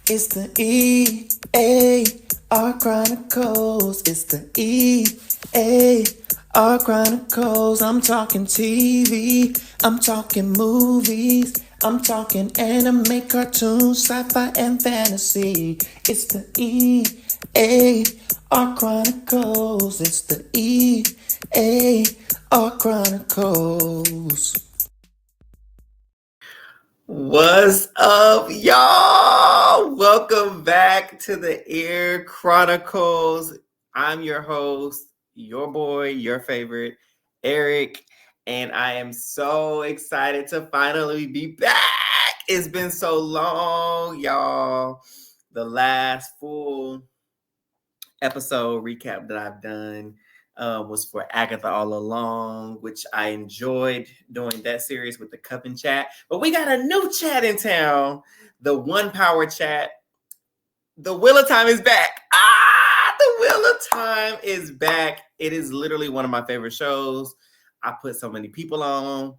It's the E.A.R. Chronicles. It's the E.A.R. Chronicles. I'm talking TV. I'm talking movies. I'm talking anime, cartoons, sci-fi, and fantasy. It's the E.A.R. Chronicles. It's the E.A.R. Chronicles. What's up, y'all? Welcome back to the E.A.R. Chronicles. I'm your host, your boy, your favorite, Eric, and I am so excited to finally be back. It's been so long, y'all. The last full episode recap that I've done was for Agatha All Along, which I enjoyed doing that series with the Coven chat. But we got a new chat in town, the One Power chat. The Wheel of Time is back. The Wheel of Time is back. It is literally one of my favorite shows. I put so many people on,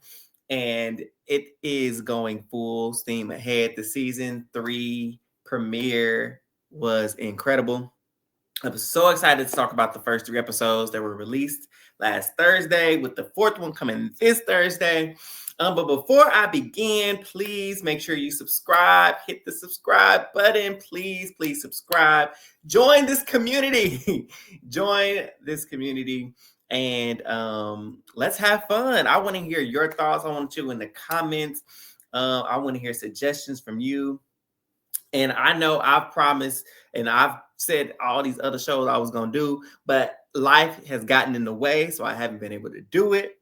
and it is going full steam ahead. The season 3 premiere was incredible. I was so excited to talk about the first 3 episodes that were released last Thursday, with the 4th one coming this Thursday. But before I begin, please make sure you subscribe. Hit the subscribe button. Please subscribe. Join this community. Join this community. And let's have fun. I want to hear your thoughts. I want you in the comments. I want to hear suggestions from you. And I know I've promised and I've said all these other shows I was going to do, but life has gotten in the way, so I haven't been able to do it.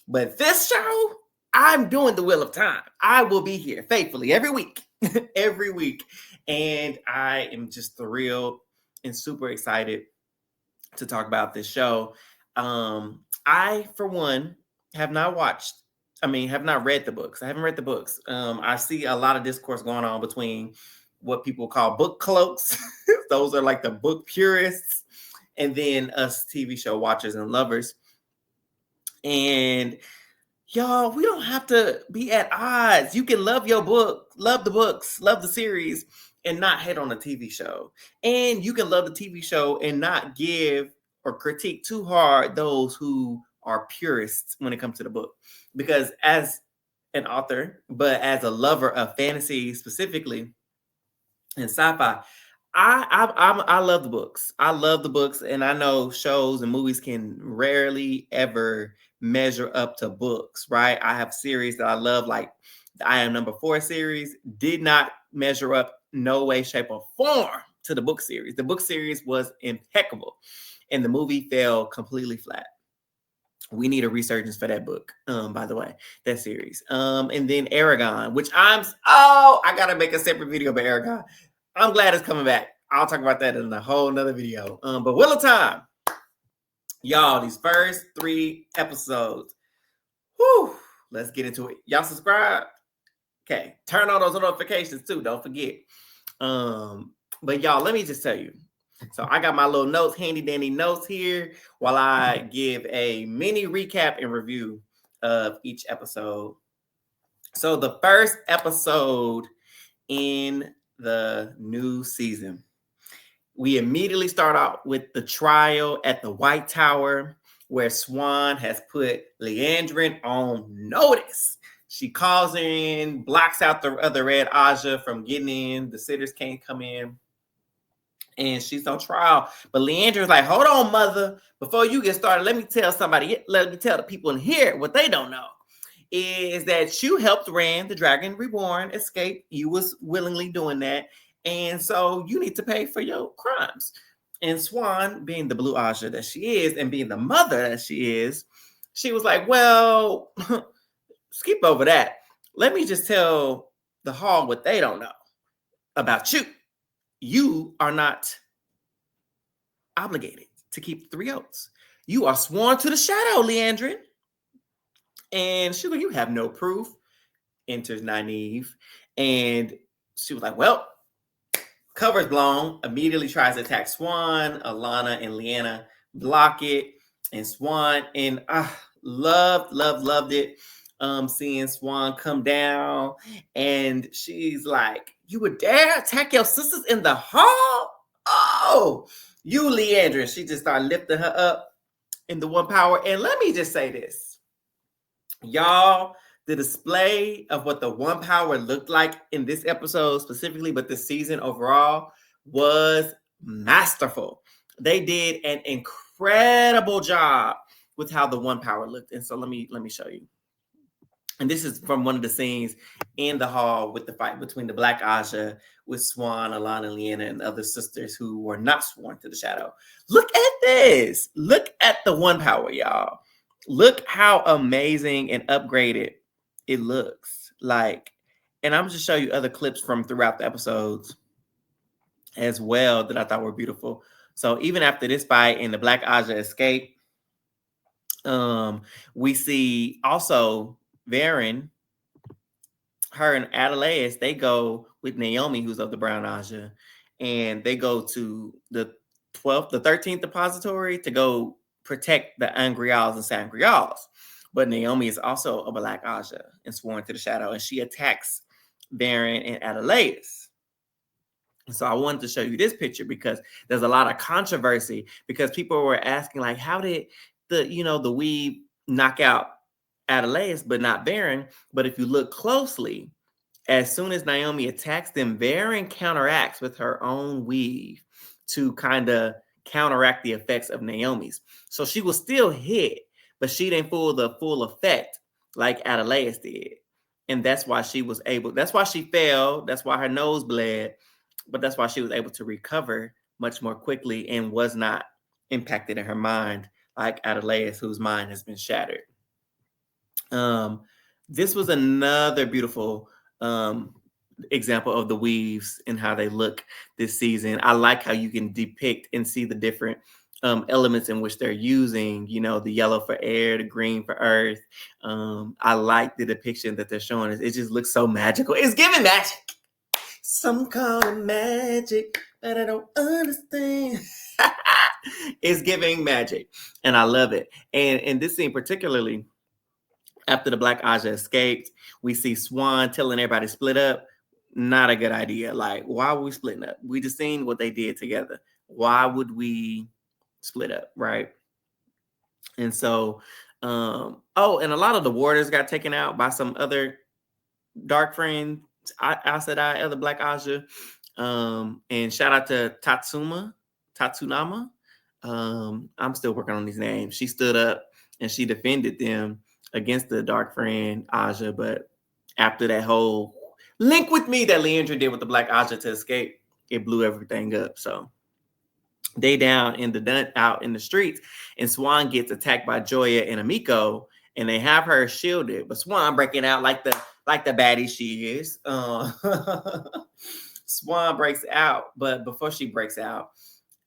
But this show, I'm doing the Wheel of Time. I will be here faithfully every week, every week. And I am just thrilled and super excited to talk about this show. I, for one, have not read the books. I haven't read the books. I see a lot of discourse going on between what people call book cloaks. Those are like the book purists, and then us TV show watchers and lovers. And y'all, we don't have to be at odds. You can love your book, love the books, love the series, and not hate on the TV show. And you can love the TV show and not give or critique too hard those who are purists when it comes to the book. Because as an author, but as a lover of fantasy specifically and sci-fi, I love the books. I love the books, and I know shows and movies can rarely ever measure up to books, right? I have series that I love, like the I Am Number 4 series, did not measure up no way, shape, or form to the book series. The book series was impeccable, and the movie fell completely flat. We need a resurgence for that book, by the way, that series. And then Aragon, which I gotta make a separate video about Aragon. I'm glad it's coming back. I'll talk about that in a whole nother video. But Wheel of Time, y'all, these first 3 episodes. Whew, let's get into it. Y'all subscribe. Okay, turn on those notifications too. Don't forget. But y'all, let me just tell you. So I got my little notes, handy dandy notes here, while I give a mini recap and review of each episode. So the first episode in the new season, we immediately start out with the trial at the White Tower, where Swan has put Leandrin on notice. She calls her in, blocks out the other Red Aja from getting in. The sitters can't come in, and she's on trial. But Leandrin's like, hold on, mother. Before you get started, let me tell the people in here what they don't know. Is that you helped Rand, the Dragon Reborn, escape. You was willingly doing that. And so you need to pay for your crimes. And Swan, being the blue Aja that she is, and being the mother that she is, she was like, well, skip over that. Let me just tell the hall what they don't know about you. You are not obligated to keep 3 oaths. You are sworn to the shadow, Leandrin. And she was like, you have no proof. Enters Nynaeve. And she was like, well, cover's blown. Immediately tries to attack Swan. Alana and Lyanna block it. And Swan, and loved it. seeing Swan come down, and she's like, "You would dare attack your sisters in the hall? Oh, you, Leandra." She just started lifting her up in the one power. And let me just say this, y'all, the display of what the one power looked like in this episode specifically, but this season overall, was masterful. They did an incredible job with how the one power looked. And so let me show you. And this is from one of the scenes in the hall with the fight between the Black Aja with Swan, Alana, Leanna, and other sisters who were not sworn to the shadow. Look at this. Look at the one power, y'all. Look how amazing and upgraded it looks like. And I'm just show you other clips from throughout the episodes as well that I thought were beautiful. So even after this fight and the Black Aja escape, we see also Varen, her and Adelaide, they go with Naomi, who's of the Brown Aja, and they go to the 13th depository to go protect the Angrials and Sangrials. But Naomi is also a Black Aja and sworn to the shadow, and she attacks Varen and Adelaide. So I wanted to show you this picture because there's a lot of controversy, because people were asking, like, how did the weave knock out Adelaide but not Varen? But if you look closely, as soon as Naomi attacks them, Varen counteracts with her own weave to kind of counteract the effects of Naomi's. So she was still hit, but she didn't feel the full effect like Adelaide did. And that's why she was able, that's why she fell, that's why her nose bled, but that's why she was able to recover much more quickly and was not impacted in her mind like Adelaide, whose mind has been shattered. This was another beautiful example of the weaves and how they look this season. I like how you can depict and see the different elements in which they're using, the yellow for air, the green for earth. I like the depiction that they're showing us. It just looks so magical. It's giving magic. Some call it magic, but I don't understand. It's giving magic, and I love it. And in this scene particularly, after the Black Aja escaped, we see Swan telling everybody to split up. Not a good idea. Like, why were we splitting up? We just seen what they did together. Why would we split up, right? And so, and a lot of the warders got taken out by some other dark friends outside other Black Aja. And shout out to Tatsunama. I'm still working on these names. She stood up and she defended them against the dark friend Aja, but after that whole link with me that Leandra did with the Black Aja to escape, it blew everything up. So they down out in the streets, and Swan gets attacked by Joya and Amiko, and they have her shielded, but Swan breaking out like the baddie she is. Swan breaks out, but before she breaks out,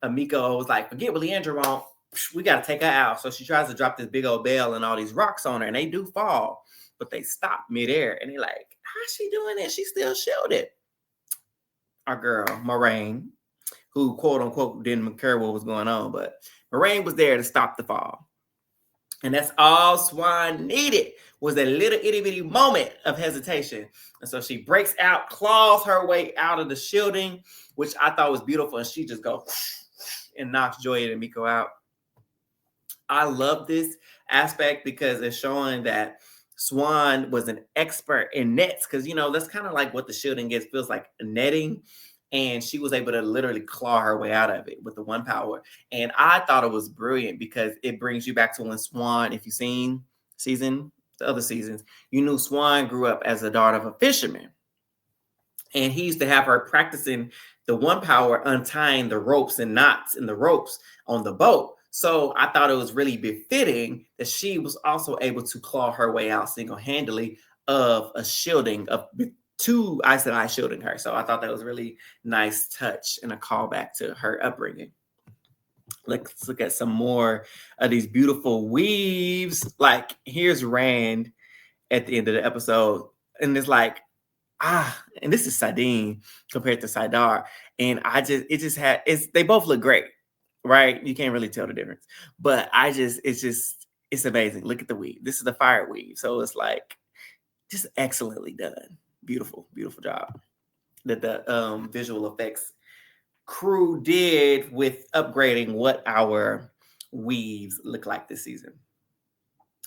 Amiko was like, forget what Leandra wants. We got to take her out. So she tries to drop this big old bell and all these rocks on her, and they do fall, but they stop midair. And they're like, how's she doing it? She's still shielded. Our girl, Moraine, who quote unquote didn't care what was going on, but Moraine was there to stop the fall. And that's all Swan needed, was a little itty bitty moment of hesitation. And so she breaks out, claws her way out of the shielding, which I thought was beautiful. And she just goes and knocks Joya and Miko out. I love this aspect because it's showing that Swan was an expert in nets, because, that's kind of like what the shielding feels like, netting. And she was able to literally claw her way out of it with the one power. And I thought it was brilliant because it brings you back to when Swan, if you've seen the other seasons, you knew Swan grew up as a daughter of a fisherman. And he used to have her practicing the one power, untying the ropes and knots in the ropes on the boat. So I thought it was really befitting that she was also able to claw her way out single-handedly of a shielding, of two Aes Sedai shielding her. So I thought that was a really nice touch and a callback to her upbringing. Let's look at some more of these beautiful weaves. Like, here's Rand at the end of the episode, and it's like, and this is Sadine compared to Saidar. And they both look great, right? You can't really tell the difference. But it's amazing. Look at the weave. This is the fire weave. So it's like just excellently done. Beautiful, beautiful job that the visual effects crew did with upgrading what our weaves look like this season.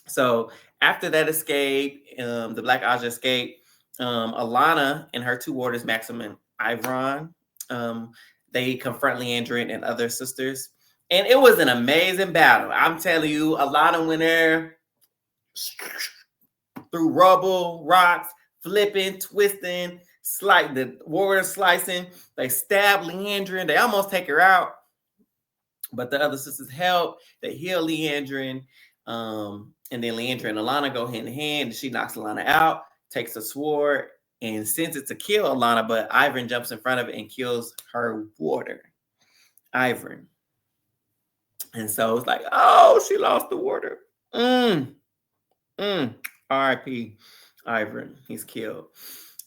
So after that escape, the Black Aja escape, Alana and her two warders, Maxim and Ivron, they confront Leandrin and other sisters. And it was an amazing battle. I'm telling you, Alana went there through rubble, rocks, flipping, twisting, the warrior slicing. They stab Leandrin. They almost take her out. But the other sisters help. They heal Leandrin. And then Leandrin and Alana go hand in hand. And she knocks Alana out, takes a sword, and sends it to kill Alana. But Ivern jumps in front of it and kills her warder, Ivern. And so it's like, oh, she lost the warder. R.I.P. Ivern. He's killed.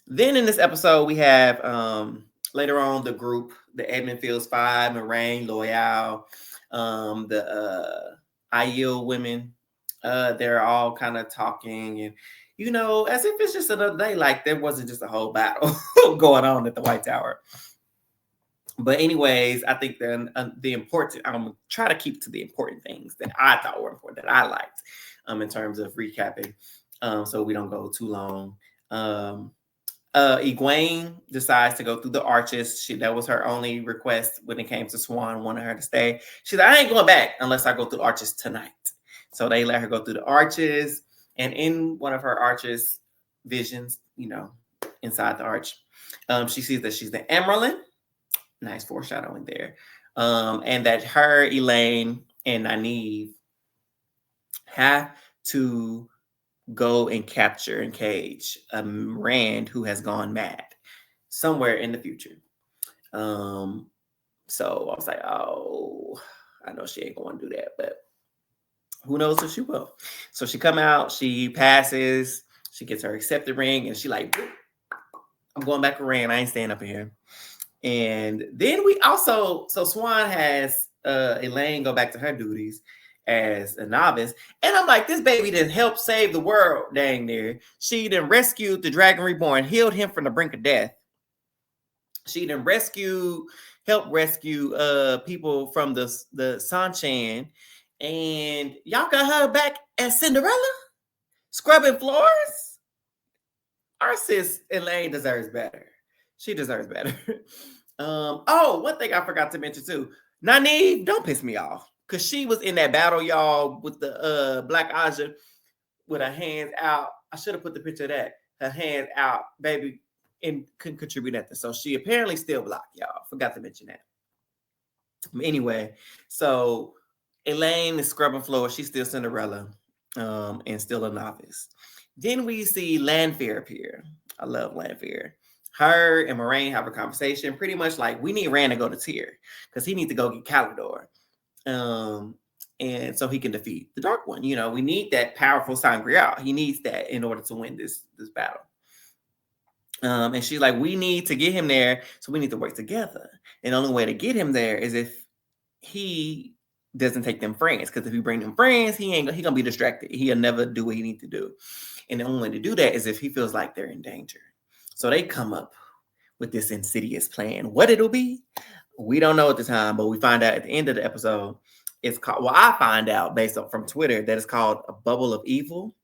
Then in this episode, we have later on the group, the Edmund Fields Five, Moraine, Loyal, the Aiel women. They're all kind of talking and, you know, as if it's just another day, like there wasn't just a whole battle going on at the White Tower. But anyways, I think then the important, I'm going to try to keep to the important things that I thought were important, that I liked in terms of recapping, so we don't go too long. Egwene decides to go through the arches. That was her only request when it came to Swan, wanted her to stay. She's like, I ain't going back unless I go through the arches tonight. So they let her go through the arches. And in one of her arches visions, you know, inside the arch, she sees that she's the Emerald. Nice foreshadowing there. And that her, Elaine, and Nynaeve have to go and capture and cage Rand who has gone mad somewhere in the future. So I was like, oh, I know she ain't going to do that, but who knows if she will. So she come out, she passes, she gets her accepted ring, and she like, I'm going back to Rand. I ain't staying up in here. And then we also, so Swan has Elaine go back to her duties as a novice. And I'm like, this baby didn't help save the world, dang near. She done rescued the Dragon Reborn, healed him from the brink of death. She done helped rescue people from the Sanchan. And y'all got her back as Cinderella? Scrubbing floors? Our sis Elaine deserves better. She deserves better. One thing I forgot to mention too. Nynaeve, don't piss me off. Because she was in that battle, y'all, with the Black Aja with her hands out. I should have put the picture of that. Her hands out, baby, and couldn't contribute nothing. So she apparently still blocked, y'all. Forgot to mention that. Anyway, so Elaine is scrubbing floors. She's still Cinderella and still a novice. Then we see Lanfear appear. I love Lanfear. Her and Moraine have a conversation, pretty much like, we need Rand to go to Tyr because he needs to go get Calidor. And so he can defeat the Dark One. You know, we need that powerful Sangreal. He needs that in order to win this battle. And she's like, we need to get him there, so we need to work together. And the only way to get him there is if he doesn't take them friends. Because if he bring them friends, he gonna be distracted. He'll never do what he needs to do. And the only way to do that is if he feels like they're in danger. So they come up with this insidious plan. What it'll be, we don't know at the time, but we find out at the end of the episode. It's called, well, I find out based on from Twitter that it's called a bubble of evil.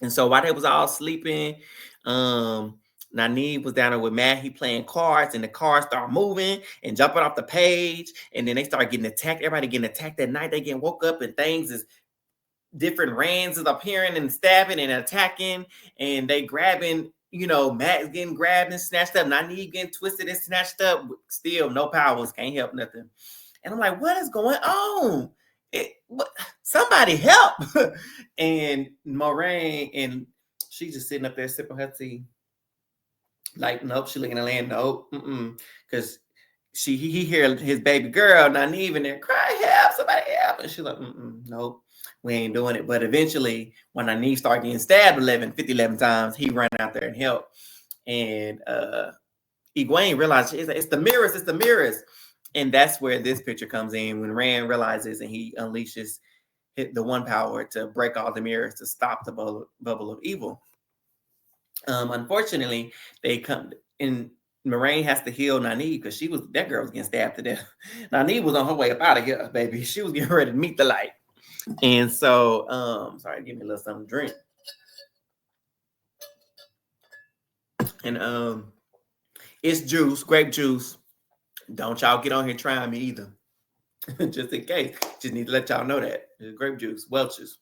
And so while they was all sleeping, Nynaeve was down there with Matt. He playing cards, and the cards start moving and jumping off the page. And then they start getting attacked. Everybody getting attacked at night. They getting woke up, and things is different Rands is appearing and stabbing and attacking. And they grabbing, you know, Matt is getting grabbed and snatched up. Nynaeve getting twisted and snatched up. Still no powers, can't help nothing. And I'm like, what is going on? Somebody help. And Moraine, and she's just sitting up there sipping her tea. Like, nope, she looking at land, nope, because he hear his baby girl, Nynaeve, in there cry, help, somebody help. And she's like, nope, we ain't doing it. But eventually, when Nynaeve started getting stabbed 11 times, he ran out there and helped. And Egwene realized it's the mirrors. And that's where this picture comes in, when Rand realizes and he unleashes the one power to break all the mirrors to stop the bubble of evil. Unfortunately, they come in. Moraine has to heal Nynaeve because that girl was getting stabbed to death. Nynaeve was on her way up out of here, baby. She was getting ready to meet the light. And so, sorry, give me a little something to drink. And it's juice, grape juice. Don't y'all get on here trying me either. Just in case. Just need to let y'all know that. It's grape juice, Welch's.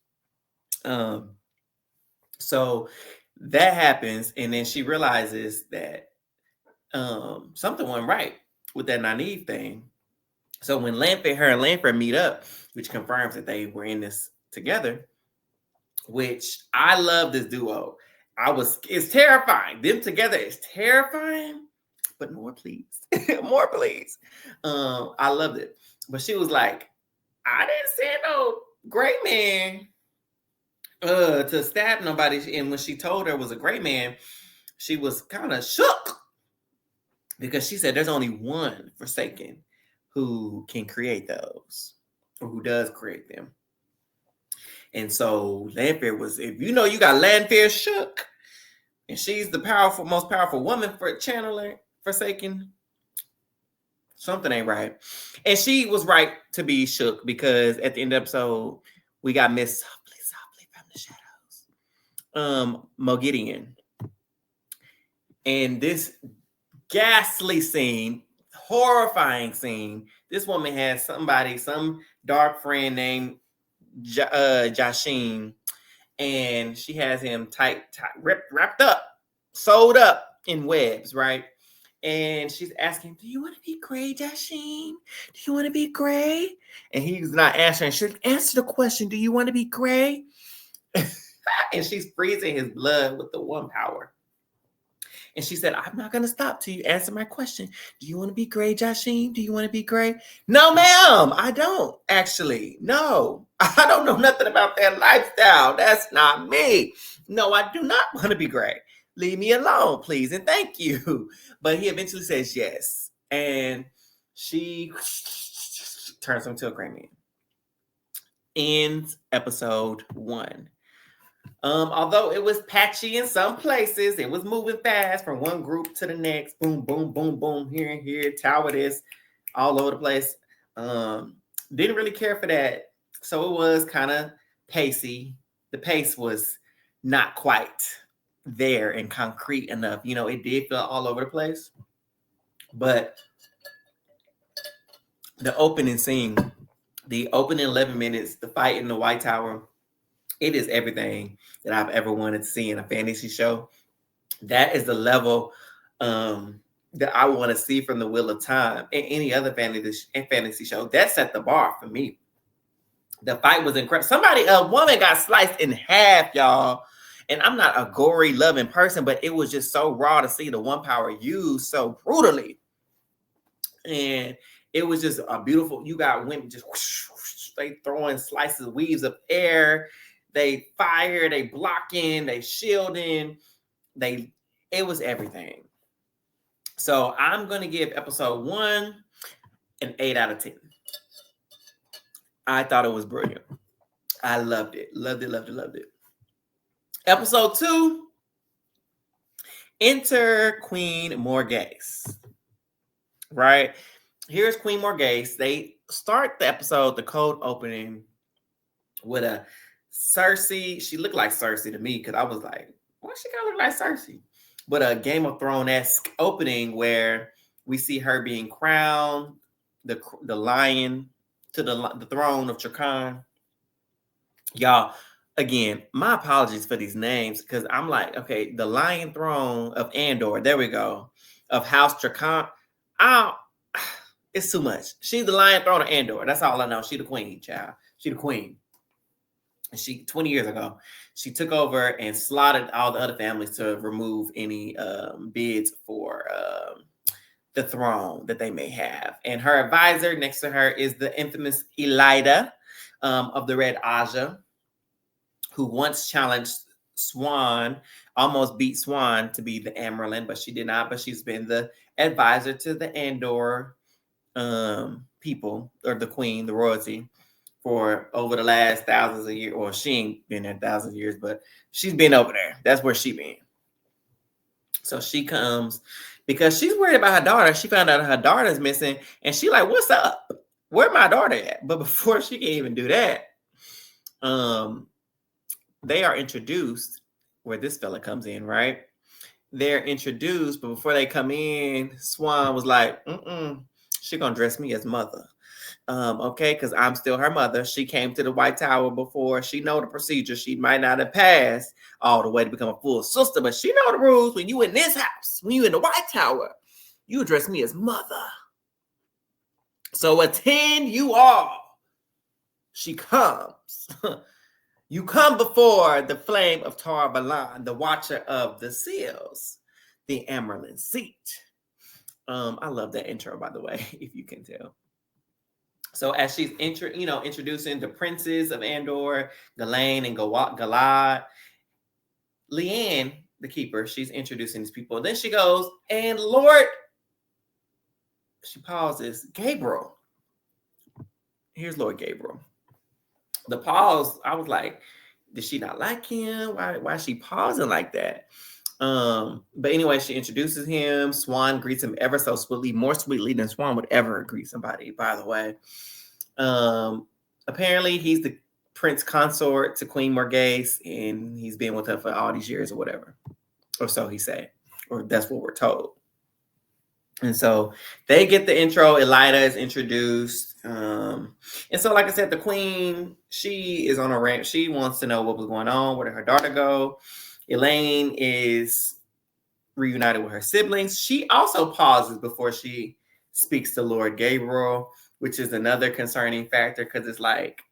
So that happens, and then she realizes that something went right with that Nynaeve thing. So when her and Lanfear meet up, which confirms that they were in this together, which I love this duo. It's terrifying. Them together is terrifying, but more please. More please. I loved it. But she was like, I didn't send no great man to stab nobody. And when she told her it was a great man, she was kind of shook because she said there's only one Forsaken who can create those, or who does create them. And so Lanfear was, if you know you got Lanfear shook, and she's the most powerful woman for channeling Forsaken, something ain't right. And she was right to be shook because at the end of the episode, we got Miss softly from the shadows, Mogideon. And this ghastly scene, horrifying scene, this woman has some dark friend named Jasheen, and she has him wrapped up, sewed up in webs, right? And she's asking, do you want to be gray, Jasheen? Do you want to be gray? And he's not answering. She's like, answer the question, do you want to be gray? And she's freezing his blood with the one power. And she said, I'm not going to stop till you answer my question. Do you want to be gray, Jasheen? Do you want to be gray? No, ma'am, I don't, actually. No, I don't know nothing about that lifestyle. That's not me. No, I do not want to be gray. Leave me alone, please, and thank you. But he eventually says yes. And she turns him into a gray man. Ends episode 1. Although it was patchy in some places, it was moving fast from one group to the next. Boom, boom, boom, boom. Here and here, tower this, all over the place. Didn't really care for that. So it was kind of pacey. The pace was not quite there and concrete enough. You know, it did feel all over the place. But the opening scene, the opening 11 minutes, the fight in the White Tower, it is everything that I've ever wanted to see in a fantasy show. That is the level that I want to see from the Wheel of Time and any other fantasy show. That set the bar for me. The fight was incredible. A woman got sliced in half, y'all. And I'm not a gory, loving person, but it was just so raw to see the one power used so brutally. And it was just a beautiful, you got women just whoosh, whoosh, they throwing slices, weaves of air. They fire, they blocking, they shielding, it was everything. So I'm going to give episode 1 an 8 out of 10. I thought it was brilliant. I loved it. Loved it, loved it, loved it. Episode 2, enter Queen Morghese. Right? Here's Queen Morghese. They start the episode, the cold opening, with a Cersei. She looked like Cersei to me because I was like, why she gotta look like Cersei? But a Game of Thrones-esque opening where we see her being crowned, the lion to the throne of Trakan. Y'all, again, my apologies for these names because I'm like, okay, the lion throne of Andor, there we go, of House Trakan. It's too much. She's the lion throne of Andor. That's all I know. She the queen, child. She the queen. She 20 years ago, she took over and slaughtered all the other families to remove any bids for the throne that they may have. And her advisor next to her is the infamous Elida of the Red Aja, who once challenged Swan, almost beat Swan to be the Amerlin, but she did not. But she's been the advisor to the Andor people, or the queen, the royalty, for over the last thousands of years. Or she ain't been there thousands of years, but she's been over there. That's where she been. So she comes because she's worried about her daughter. She found out her daughter's missing, and she like, "What's up? Where my daughter at?" But before she can even do that, they are introduced where this fella comes in, right? They're introduced, but before they come in, Swan was like, she gonna dress me as mother. Okay, because I'm still her mother. She came to the White Tower before. She know the procedure. She might not have passed all the way to become a full sister, but she know the rules. When you in this house, when you in the White Tower, you address me as mother. So attend you all. She comes. You come before the flame of Tar Balan, the watcher of the seals, the Amerlin seat. I love that intro, by the way, if you can tell. So as she's introducing the princes of Andor, Ghislaine and Galad, Leanne, the keeper, she's introducing these people. Then she goes, and Lord, she pauses, Gabriel. Here's Lord Gabriel. The pause, I was like, did she not like him? Why is she pausing like that? But anyway, she introduces him. Swan greets him ever so sweetly, more sweetly than Swan would ever greet somebody, by the way. Apparently he's the prince consort to Queen Morghese, and he's been with her for all these years or whatever. Or so he said. Or that's what we're told. And so they get the intro. Elida is introduced. And so, like I said, the queen, she is on a rant. She wants to know what was going on. Where did her daughter go? Elaine is reunited with her siblings. She also pauses before she speaks to Lord Gabriel, which is another concerning factor because it's like,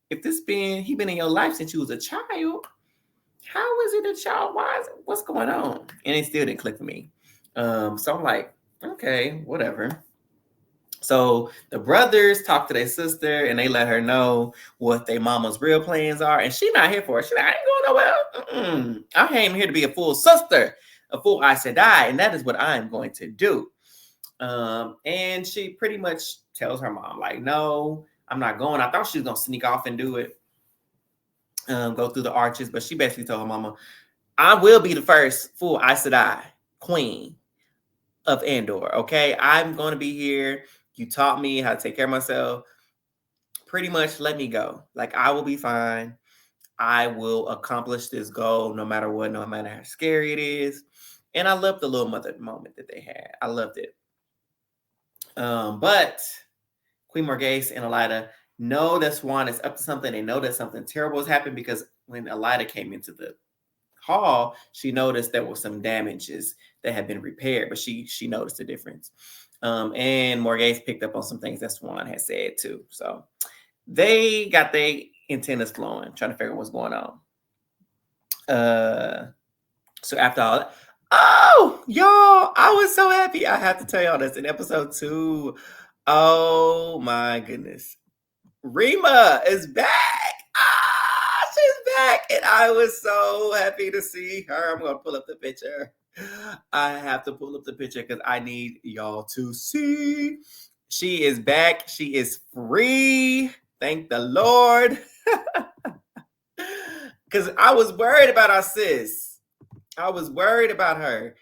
if he been in your life since you was a child, how is it a child? What's going on? And it still didn't click for me. So I'm like, okay, whatever. So the brothers talk to their sister and they let her know what their mama's real plans are. And she's not here for it. She's like, I ain't going nowhere. I came here to be a full sister, a full Aes Sedai, and that is what I'm going to do. And she pretty much tells her mom, like, no, I'm not going. I thought she was going to sneak off and do it, go through the arches. But she basically told her mama, I will be the first full Aes Sedai queen of Andor, okay? I'm going to be here. You taught me how to take care of myself. Pretty much let me go. Like, I will be fine. I will accomplish this goal no matter what, no matter how scary it is. And I loved the little mother moment that they had. I loved it. But Queen Morghese and Elida know that Swan is up to something. They know that something terrible has happened because when Elida came into the hall, she noticed there were some damages that had been repaired, but she noticed the difference. And Morghese picked up on some things that Swan had said too. So they got their antennas flowing, trying to figure out what's going on. So after all that, oh, y'all, I was so happy. I have to tell y'all this in episode 2. Oh my goodness. Rima is back. She's back. And I was so happy to see her. I'm going to pull up the picture. I have to pull up the picture because I need y'all to see. She is back. She is free. Thank the Lord. Because I was worried about our sis. I was worried about her.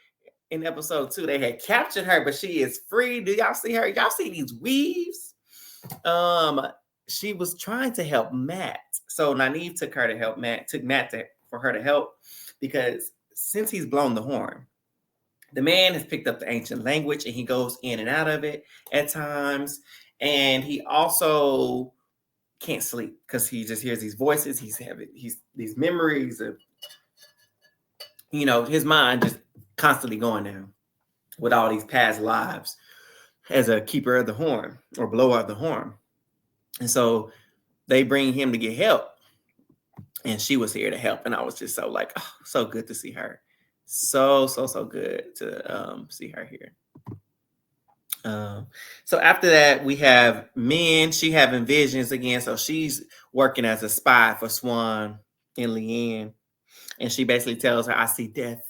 In episode 2, they had captured her, but she is free. Do y'all see her? Y'all see these weaves? She was trying to help Matt. So Nynaeve took Matt for her to help, because since he's blown the horn, the man has picked up the ancient language and he goes in and out of it at times. And he also can't sleep because he just hears these voices. He's these memories of, his mind just constantly going down with all these past lives as a keeper of the horn or blower of the horn. And so they bring him to get help. And she was here to help. And I was just so like, oh, so good to see her. So good to see her here. So after that, we have Min. She having visions again. So she's working as a spy for Swan and Leanne. And she basically tells her, I see death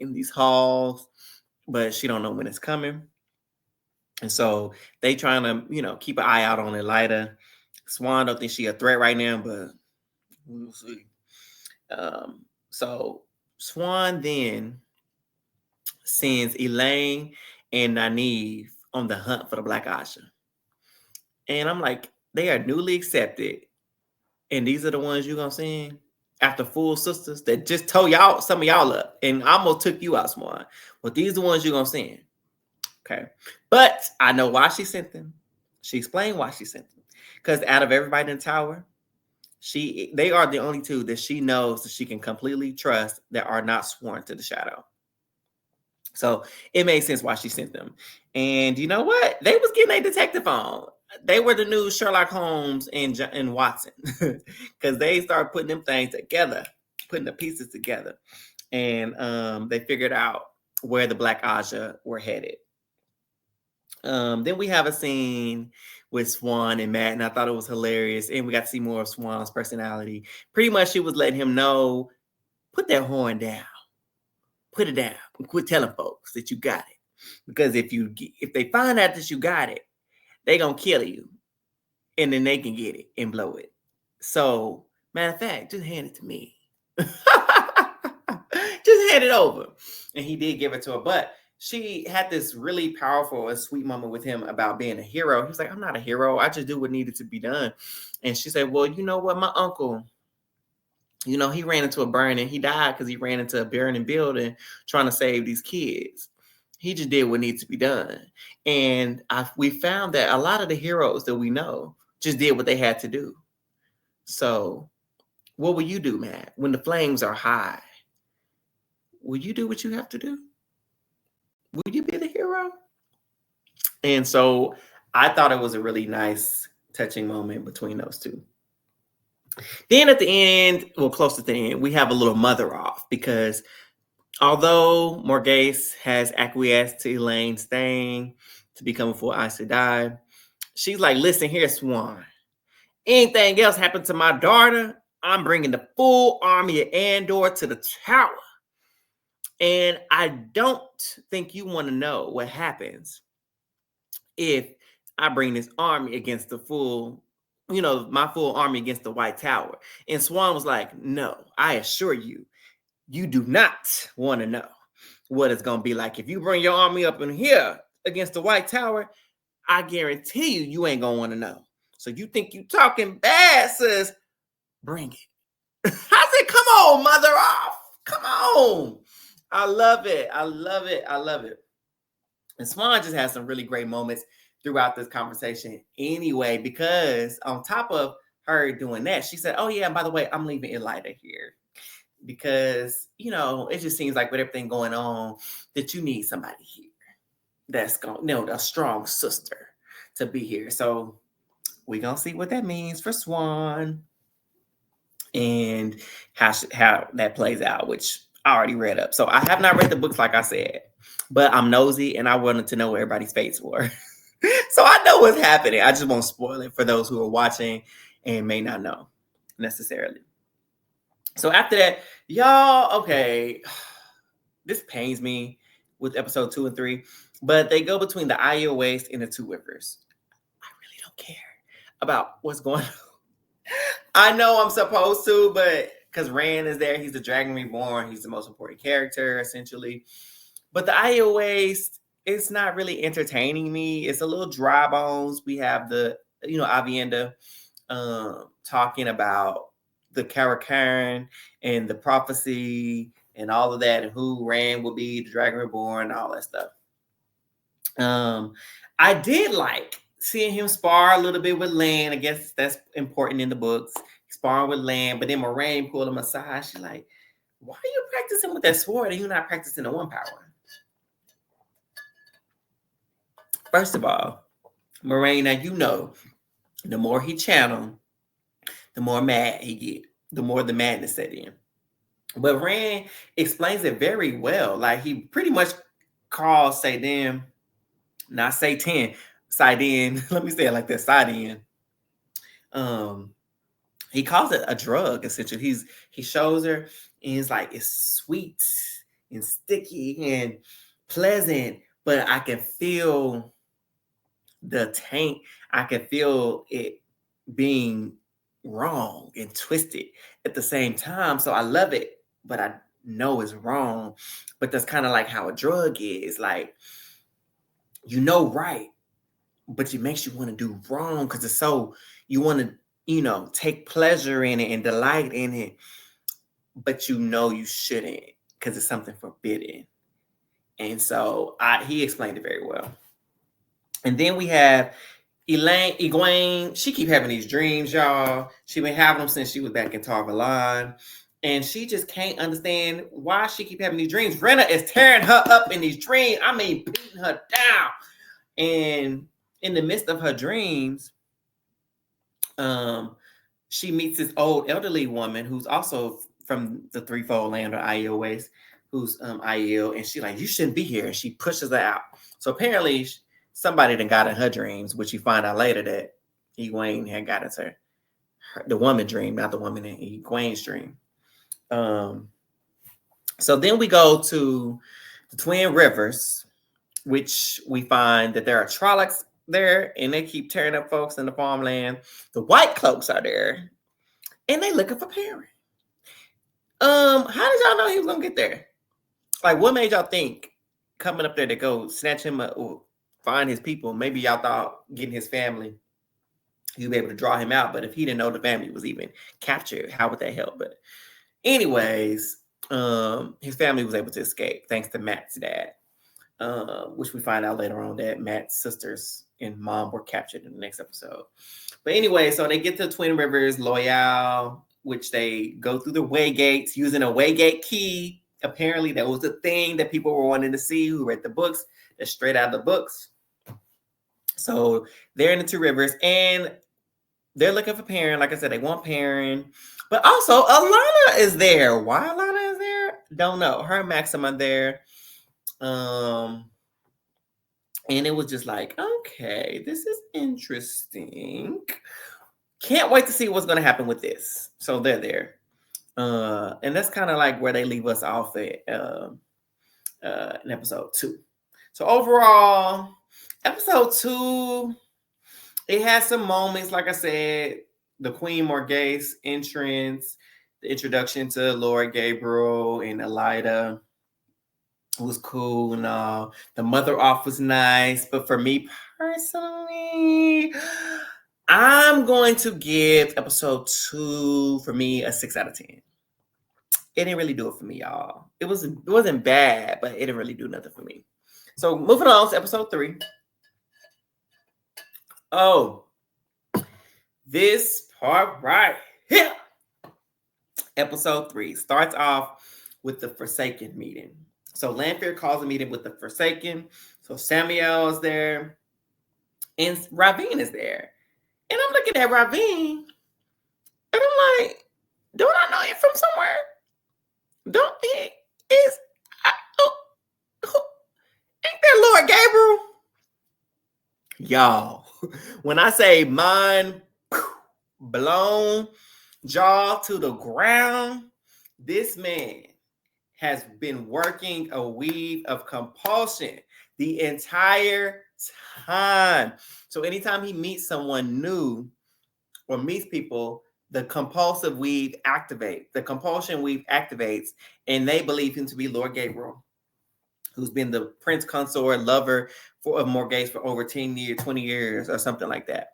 in these halls, but she don't know when it's coming. And so they trying to, keep an eye out on Elida. Swan don't think she a threat right now, but we'll see. So Swan then sends Elaine and Nynaeve on the hunt for the Black Asha. And I'm like, they are newly accepted. And these are the ones you're going to send after full sisters that just told y'all, some of y'all up and almost took you out, Swan. Well, these are the ones you're going to send. Okay. But I know why she sent them. She explained why she sent them. Because out of everybody in the tower, they are the only two that she knows that she can completely trust that are not sworn to the shadow. So it made sense why she sent them. And you know what? They was getting a detective on. They were the new Sherlock Holmes and Watson because they started putting them things together, putting the pieces together. And they figured out where the Black Aja were headed. Then we have a scene with Swan and Matt, and I thought it was hilarious. And we got to see more of Swan's personality. Pretty much she was letting him know, put that horn down. Put it down and quit telling folks that you got it. Because if they find out that you got it, they're going to kill you. And then they can get it and blow it. So, matter of fact, just hand it to me. Just hand it over. And he did give it to her. But she had this really powerful and sweet moment with him about being a hero. He was like, I'm not a hero. I just do what needed to be done. And she said, well, you know what? My uncle, he ran into a burn and he died because he ran into a burning building trying to save these kids. He just did what needs to be done. And we found that a lot of the heroes that we know just did what they had to do. So what will you do, Matt, when the flames are high? Will you do what you have to do? Will you be the hero? And so I thought it was a really nice, touching moment between those two. Then at the end, well, close to the end, we have a little mother off because although Morghese has acquiesced to Elaine's thing to become a full Aes Sedai, she's like, listen here, Swan. Anything else happened to my daughter, I'm bringing the full army of Andor to the tower. And I don't think you want to know what happens if I bring this army against the full, my full army against the White Tower. And Swan was like, no, I assure you, you do not want to know what it's going to be like. If you bring your army up in here against the White Tower, I guarantee you ain't going to want to know. So you think you talking bad, sis? Bring it. I said, come on, mother off. Come on. I love it. I love it. I love it. And Swan just has some really great moments throughout this conversation anyway, because on top of her doing that, she said, oh, yeah, by the way, I'm leaving Elida here because, it just seems like with everything going on that you need somebody here that's going, a strong sister to be here. So we're going to see what that means for Swan and how that plays out, which I already read up. So I have not read the books, like I said, but I'm nosy and I wanted to know what everybody's fates were. So I know what's happening. I just won't spoil it for those who are watching and may not know necessarily. So after that, y'all, okay, this pains me with episode 2 and 3, but they go between the Aya Waste and the Two Rivers. I really don't care about what's going on. I know I'm supposed to, but because Rand is there, he's the Dragon Reborn, he's the most important character, essentially. But the Aya Waste, it's not really entertaining me. It's a little dry bones. We have the, Avienda talking about the Karakaren and the prophecy and all of that, and who Rand will be, the Dragon Reborn, and all that stuff. I did like seeing him spar a little bit with Lan. I guess that's important in the books. Sparring with Lan, but then Moraine pulled him aside. She's like, why are you practicing with that sword and you're not practicing the one power? First of all, Moraine, now the more he channel, the more mad he get, the more the madness set in. But Rand explains it very well. Like he pretty much calls Saidin, not Satan, Saidin. Let me say it like that, Saidin. He calls it a drug, essentially. He shows her and he's like, it's sweet and sticky and pleasant, but I can feel the taint. I can feel it being wrong and twisted at the same time. So I love it, but I know is wrong, but that's kind of like how a drug is. Like, you know right, but it makes you want to do wrong because it's so, you want to, take pleasure in it and delight in it, but you shouldn't because it's something forbidden. And so he explained it very well. And then we have Egwene. She keep having these dreams, y'all. She been having them since she was back in Tarvalon. And she just can't understand why she keep having these dreams. Rena is tearing her up in these dreams. I mean, beating her down. And in the midst of her dreams, she meets this old elderly woman who's also from the threefold land or Aiel ways, who's Aiel, and she like, you shouldn't be here. And she pushes her out. So apparently somebody done got in her dreams, which you find out later that Egwene had got into the woman dream, not the woman in Egwene's dream. So then we go to the Twin Rivers, which we find that there are Trollocs there, and they keep tearing up folks in the farmland. The White Cloaks are there, and they looking for Perrin. How did y'all know he was gonna get there? Like, what made y'all think coming up there to go snatch him up or find his people? Maybe y'all thought getting his family, you'd be able to draw him out. But if he didn't know the family was even captured, how would that help? But anyways, his family was able to escape thanks to Matt's dad, which we find out later on that Matt's sisters and mom were captured in the next episode. But anyway, so they get to Twin Rivers, Loyal, which they go through the way gates using a way gate key. Apparently, that was the thing that people were wanting to see who read the books. That's straight out of the books. So they're in the Two Rivers, and they're looking for Perrin. Like I said, they want Perrin. But also, Alana is there. Why Alana is there? Don't know. Her and Maxima are there. And it was just like, okay, this is interesting. Can't wait to see what's going to happen with this. So they're there. And that's kind of like where they leave us off at in episode 2. So overall, episode 2, it has some moments, like I said, the Queen Morghese entrance, the introduction to Lord Gabriel and Elida was cool and all. The mother off was nice, but for me personally, I'm going to give episode 2 for me a 6 out of 10. It didn't really do it for me, y'all. It wasn't bad, but it didn't really do nothing for me. So moving on to episode 3. Oh, this part right here. Episode 3 starts off with the Forsaken meeting. So Lanfear calls a meeting with the Forsaken. So Samuel is there. And Ravine is there. And I'm looking at Ravine. And I'm like, don't I know him from somewhere? Don't he is ain't that Lord Gabriel? Y'all, when I say mind blown, jaw to the ground, this man has been working a weave of compulsion the entire time. So anytime he meets someone new or meets people, the compulsion weave activates, and they believe him to be Lord Gabriel, who's been the prince consort lover of Morghese for over 10 years, 20 years, or something like that.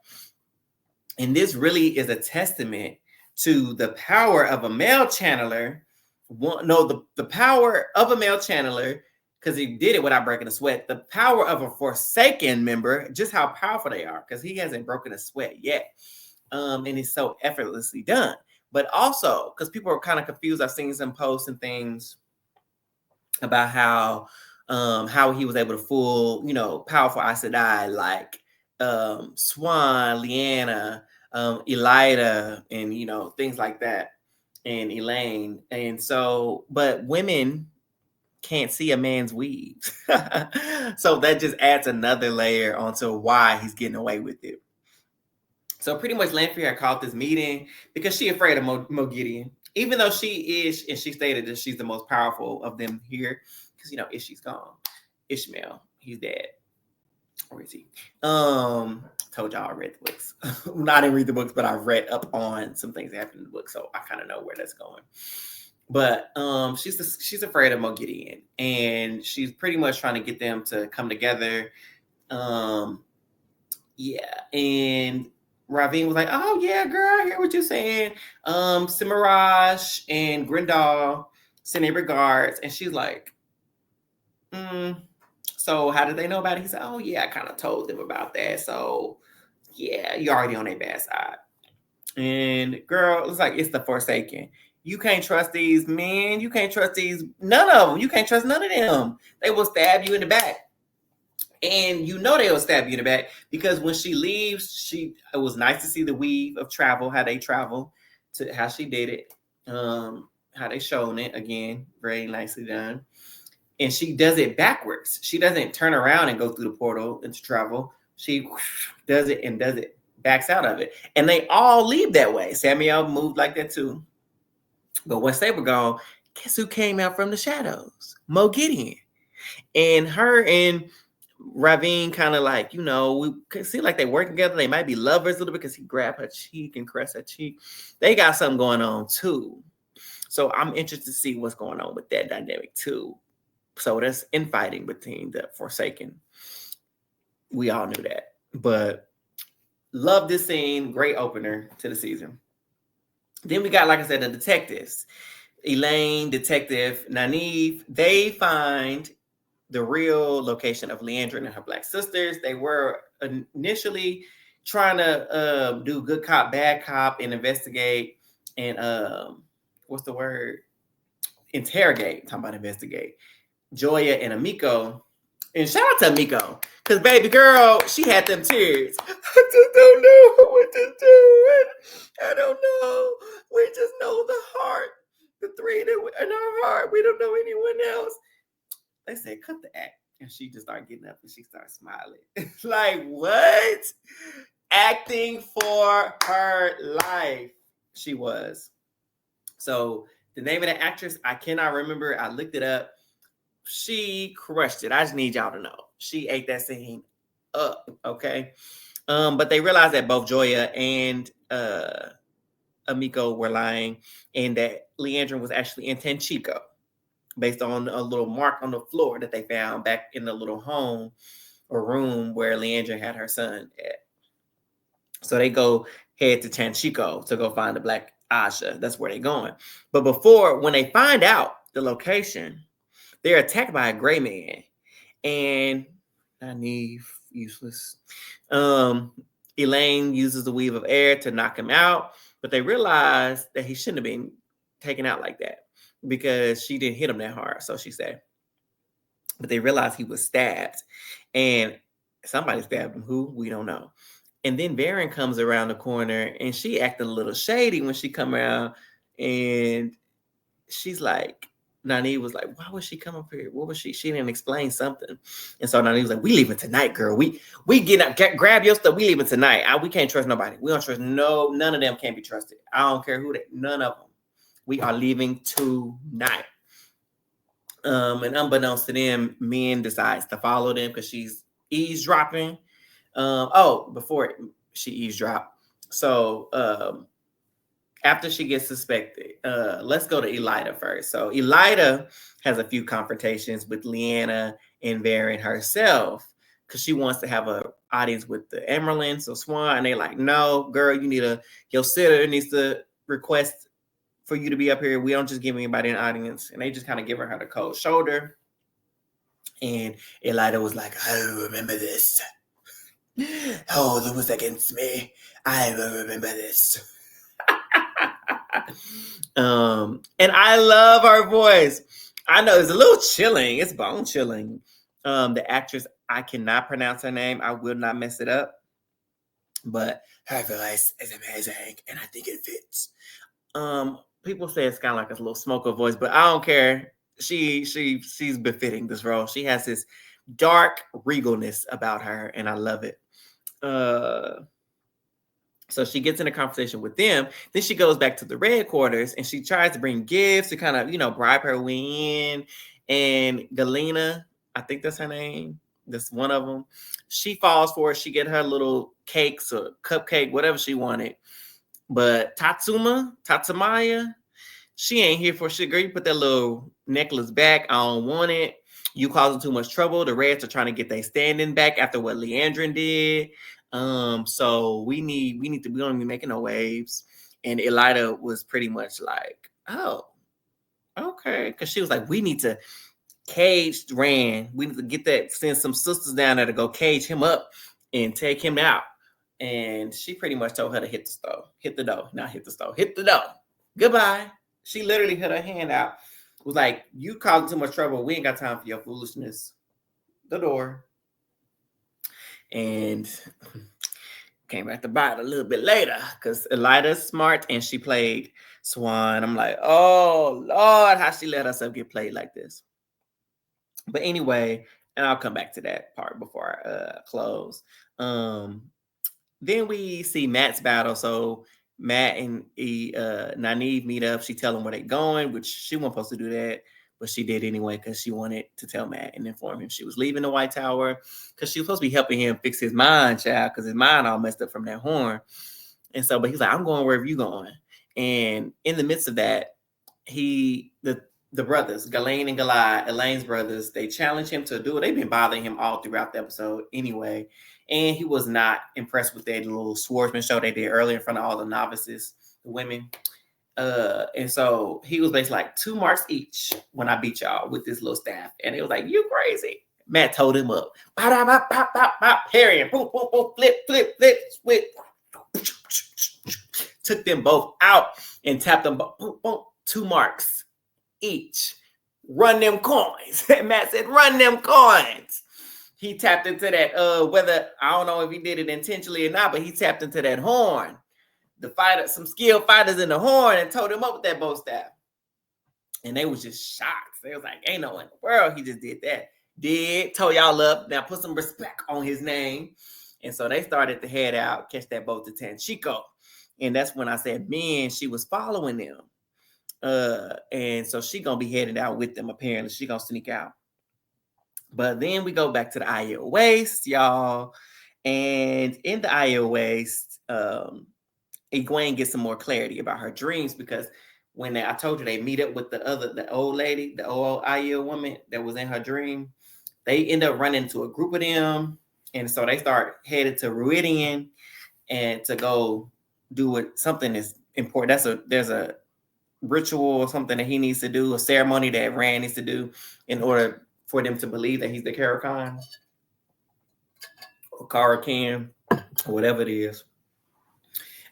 And this really is a testament to the power of a male channeler. The power of a male channeler, because he did it without breaking a sweat. The power of a Forsaken member, just how powerful they are, because he hasn't broken a sweat yet. And it's so effortlessly done. But also, because people are kind of confused, I've seen some posts and things about how he was able to fool, powerful Aes Sedai like Swan, Lyanna, Elida, and things like that, and Elaine. And so, but women can't see a man's weave. So that just adds another layer onto why he's getting away with it. So pretty much Lanfear called this meeting because she's afraid of Moghedien, even though she is, and she stated that she's the most powerful of them here, because Ishi's gone. Ishmael, he's dead. Or is he? Told y'all I read the books. I didn't read the books, but I read up on some things that happened in the book, so I kind of know where that's going. But she's afraid of Mo Gideon, and she's pretty much trying to get them to come together. Yeah, and Ravine was like, "Oh yeah, girl, I hear what you're saying." Cimaraj and Grindal sending regards, and she's like, "So how did they know about it?" He said, "Oh yeah, I kind of told them about that. So yeah, you're already on their bad side." And girl, it's like it's the Forsaken. You can't trust these men. You can't trust none of them. You can't trust none of them. They will stab you in the back. And you know they'll stab you in the back because when she leaves, it was nice to see the weave of travel, how they travel, to how she did it, how they shown it again, very nicely done. And she does it backwards. She doesn't turn around and go through the portal into travel. She does it, backs out of it, and they all leave that way. Samuel moved like that too. But once they were gone, guess who came out from the shadows? Mo Gideon, and her and Ravine kind of like, we could see like they work together. They might be lovers a little bit because he grabbed her cheek and caressed her cheek. They got something going on too. So I'm interested to see what's going on with that dynamic too. So that's infighting between the Forsaken. We all knew that. But love this scene. Great opener to the season. Then we got, like I said, the detectives. Elaine, Detective Nynaeve. They find the real location of Leandra and her Black sisters. They were initially trying to do good cop, bad cop, and investigate and what's the word? Interrogate. Talking about investigate. Joya and Amiko. And shout out to Amiko, because baby girl, she had them tears. I just don't know what to do. I don't know. We just know the heart. The three that in our heart. We don't know anyone else. They said, cut the act. And she just started getting up and she started smiling. Like, what? Acting for her life. She was. So the name of the actress, I cannot remember. I looked it up. She crushed it. I just need y'all to know. She ate that scene up. Okay. But they realized that both Joya and Amiko were lying and that Leandra was actually in Tanchico, based on a little mark on the floor that they found back in the little home or room where Leandra had her son at. So they go head to Tanchico to go find the Black Asha. That's where they're going. But when they find out the location, they're attacked by a gray man. And Nynaeve, useless. Elaine uses the weave of E.A.R to knock him out, but they realize that he shouldn't have been taken out like that because she didn't hit him that hard, so she said. But they realized he was stabbed, and somebody stabbed him. Who? We don't know. And then Varen comes around the corner, and she acted a little shady when she come around, and she's like, Nynaeve was like, why would she come up here? What was she? She didn't explain something. And so Nynaeve was like, we leaving tonight, girl. We get up, grab your stuff. We leaving tonight. We can't trust nobody. We don't trust none of them can be trusted. I don't care who none of them. We are leaving tonight. And unbeknownst to them, Min decides to follow them because she's eavesdropping. Before she eavesdropped. So after she gets suspected, let's go to Elida first. So Elida has a few confrontations with Lyanna and Varen herself because she wants to have an audience with the Emeralds or Swan, and they're like, no, girl, your sitter needs to request for you to be up here. We don't just give anybody an audience. And they just kind of give her the cold shoulder. And Elida was like, I remember this. Oh, it was against me. I will remember this. And I love her voice. I know it's a little chilling. It's bone chilling. The actress, I cannot pronounce her name. I will not mess it up. But her voice is amazing, and I think it fits. People say it's kind of like a little smoker voice, but I don't care. She's befitting this role. She has this dark regalness about her, and I love it. So she gets in a conversation with them. Then she goes back to the red quarters and she tries to bring gifts to kind of, bribe her way in. And Galena, I think that's her name. That's one of them. She falls for it. She get her little cakes or cupcake, whatever she wanted. But Tatsumaya, She ain't here for shit, girl. You put that little necklace back. I don't want it. You causing too much trouble. The Reds are trying to get their standing back after what Leandrin did. So we don't be making no waves. And Elida was pretty much like, oh, okay. Because she was like, we need to cage Rand. We need to send some sisters down there to go cage him up and take him out. And she pretty much told her to hit the stove. Hit the dough. Not hit the stove. Hit the dough. Goodbye. She literally hit her hand out. Was like, you causing too much trouble. We ain't got time for your foolishness. The door. And came back to buy it a little bit later because Elida's smart and she played Swan. I'm like, oh, Lord, how she let herself get played like this. But anyway, and I'll come back to that part before I close. Then we see Matt's battle. So Matt and Nynaeve meet up. She tell him where they're going, which she wasn't supposed to do that, but she did anyway because she wanted to tell Matt and inform him she was leaving the White Tower because she was supposed to be helping him fix his mind, child, because his mind all messed up from that horn. And so, but he's like, I'm going wherever you going. And in the midst of that, the brothers, Ghislaine and Goliath, Elaine's brothers, they challenge him to do it. They've been bothering him all throughout the episode anyway. And he was not impressed with that little swordsman show they did earlier in front of all the novices, the women. And so he was basically like 2 marks each when I beat y'all with this little staff. And it was like, you crazy. Matt told him up. Parry, boom, boom, boom, flip, flip, flip, switch. Took them both out and tapped them both. Boom, boom, 2 marks each. Run them coins. Matt said, run them coins. He tapped into that, whether, I don't know if he did it intentionally or not, but he tapped into that horn. Some skilled fighters in the horn and told him up with that bow staff. And they was just shocked. They was like, ain't no in the world he just did that. Told y'all up. Now put some respect on his name. And so they started to head out, catch that boat to Tanchico. And that's when I said, man, she was following them. And so she gonna be headed out with them, apparently. She gonna sneak out. But then we go back to the Aiel Waste, y'all. And in the Aiel Waste, Egwene gets some more clarity about her dreams because when I told you they meet up with the old lady, the old Aiel woman that was in her dream, they end up running into a group of them. And so they start headed to Ruidian and to go do something that's important. There's a ritual or something that he needs to do, a ceremony that Rand needs to do in order for them to believe that he's the Karakan or Karakan or whatever it is.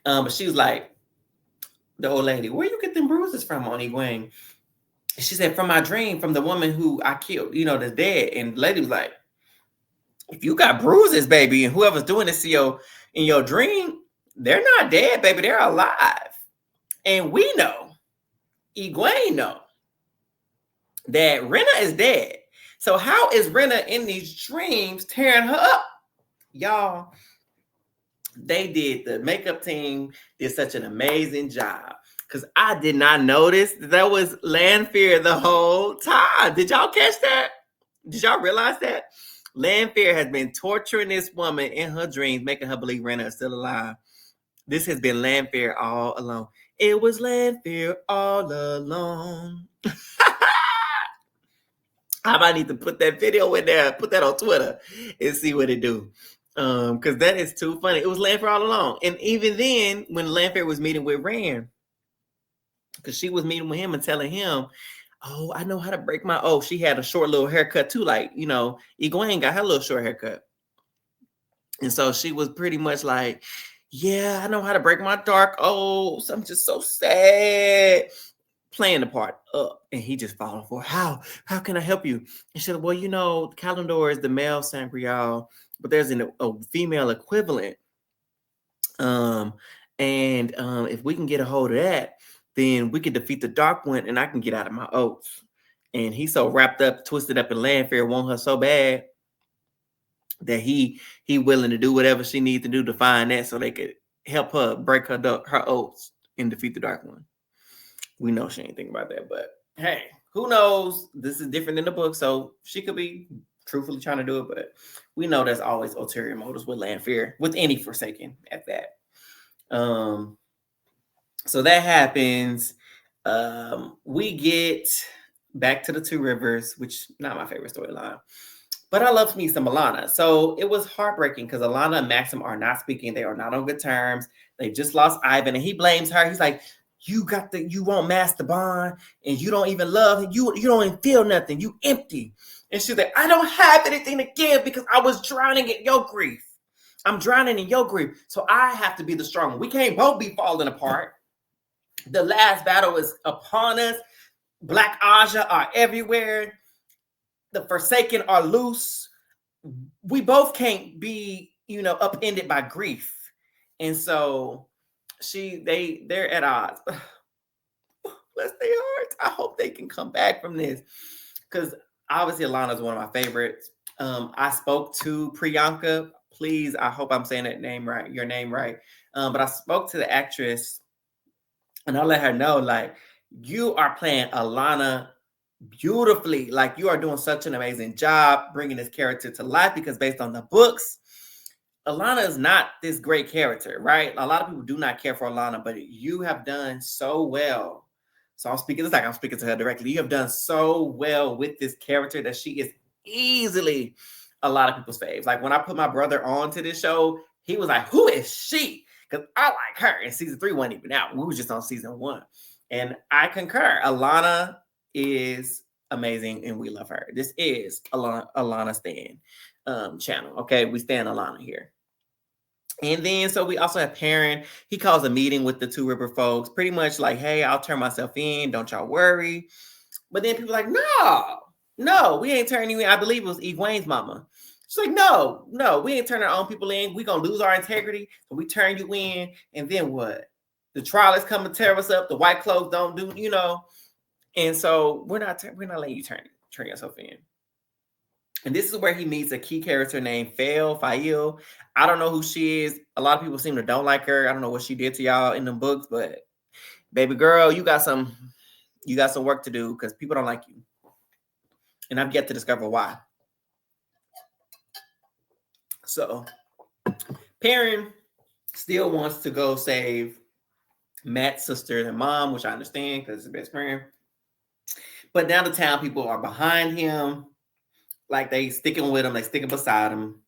But she was like, the old lady, where you get them bruises from on Egwene? She said, from my dream, from the woman who I killed, that's dead. And the lady was like, if you got bruises, baby, and whoever's doing this in your dream, they're not dead, baby. They're alive. And we know, Egwene know, that Rena is dead. So how is Rena in these dreams tearing her up? Y'all, the makeup team did such an amazing job. Because I did not notice that was Lanfear the whole time. Did y'all catch that? Did y'all realize that? Lanfear has been torturing this woman in her dreams, making her believe Rena is still alive. This has been Lanfear all along. It was Lanfear all along. I might need to put that video in there, put that on Twitter and see what it do. Because that is too funny. It was Lanfear all along. And even then, when Lanfear was meeting with Rand, because she was meeting with him and telling him, oh, I know how to break my oath. She had a short little haircut too. Like, Egwene got her little short haircut. And so she was pretty much like, yeah, I know how to break my dark oaths. I'm just so sad. Playing the part up. And he just falling for, how can I help you? And she said, well, Kalendor is the male Sangreal, but there's a female equivalent. If we can get a hold of that, then we can defeat the Dark One and I can get out of my oaths. And he's so wrapped up, twisted up in Lanfear, want her so bad that he willing to do whatever she needs to do to find that so they could help her break her oaths and defeat the Dark One. We know she ain't thinking about that, but hey, who knows? This is different in the book, so she could be truthfully trying to do it, but we know there's always ulterior motives with Lanfear, with any Forsaken at that. So that happens. We get back to the Two Rivers, which not my favorite storyline. But I love me some Alana. So it was heartbreaking because Alana and Maxim are not speaking. They are not on good terms. They just lost Ivan and he blames her. He's like, you won't master bond and you don't even love him. You don't even feel nothing. You empty. And she's like, I don't have anything to give because I was drowning in your grief. I'm drowning in your grief. So I have to be the strong one. We can't both be falling apart. The last battle is upon us. Black Aja are everywhere. The Forsaken are loose. We both can't be, upended by grief. And so they're at odds. Bless their hearts. I hope they can come back from this. Because obviously Alana's one of my favorites. I spoke to Priyanka. Please, I hope I'm saying your name right. But I spoke to the actress and I let her know, like, you are playing Alana beautifully. Like, you are doing such an amazing job bringing this character to life because based on the books, Alana is not this great character, right? A lot of people do not care for Alana, but you have done so well. So I'm speaking to her directly. You have done so well with this character that she is easily a lot of people's faves. Like when I put my brother on to this show, he was like, who is she? Because I like her. And season 3 wasn't even out. We were just on season 1. And I concur. Alana is amazing and we love her. This is Alana Stan channel. Okay, we stand Alana here. And then so we also have Perrin. He calls a meeting with the Two River folks, pretty much like, hey, I'll turn myself in. Don't y'all worry. But then people are like, no, we ain't turning you in. I believe it was Egwene's mama. She's like, no, we ain't turning our own people in. We gonna lose our integrity. So we turn you in. And then what? The trial is coming to tear us up. The white clothes don't do, And so we're not letting you turn yourself in. And this is where he meets a key character named Fail. I don't know who she is. A lot of people seem to don't like her. I don't know what she did to y'all in the books, but baby girl, you got some work to do because people don't like you. And I've yet to discover why. So Perrin still wants to go save Matt's sister and mom, which I understand because it's his best friend. But now the town people are behind him. Like they sticking with him, they sticking beside him.